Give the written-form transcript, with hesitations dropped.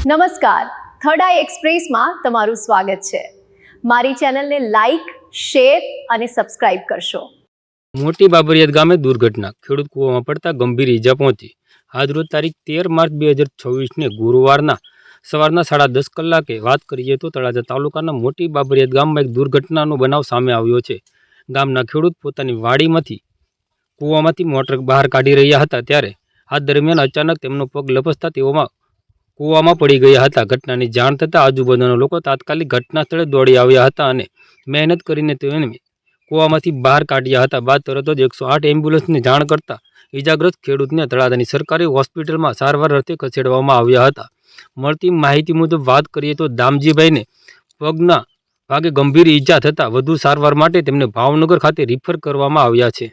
નમસ્કાર, થર્ડ આઈ એક્સપ્રેસમાં તમારું સ્વાગત છે। મારી ચેનલને લાઈક, શેર અને સબસ્ક્રાઇબ કરશો। મોટી બાબરિયાદ ગામે દુર્ઘટના, ખેડૂત કૂવામાં પડતા ગંભીર ઈજા પહોંચી। આજરોજ તારીખ 13 માર્ચ 2024ને ગુરુવારના સવારના 10:30 કલાકે વાત કરીએ તો તળાજા તાલુકાના મોટી બાબરિયાદ ગામમાં એક દુર્ઘટનાનો બનાવ સામે આવ્યો છે। ગામના ખેડૂત પોતાની વાડીમાંથી કૂવામાંથી મોટર બહાર કાઢી રહ્યા હતા, ત્યારે આ દરમિયાન અચાનક તેમનો પગ લપસતા તેઓમાં કૂવામાં પડી ગયા હતા। ઘટનાની જાણ થતાં આજુબાજુના લોકો તાત્કાલિક ઘટના સ્થળે દોડી આવ્યા હતા અને મહેનત કરીને તેઓને કૂવામાંથી બહાર કાઢ્યા હતા। બાદ તરત જ 108 એમ્બ્યુલન્સને જાણ કરતા ઈજાગ્રસ્ત ખેડૂતને તળાજાની સરકારી હોસ્પિટલમાં સારવાર અર્થે ખસેડવામાં આવ્યા હતા। મળતી માહિતી મુજબ વાત કરીએ તો દામજીભાઈને પગના ભાગે ગંભીર ઈજા થતાં વધુ સારવાર માટે તેમને ભાવનગર ખાતે રિફર કરવામાં આવ્યા છે।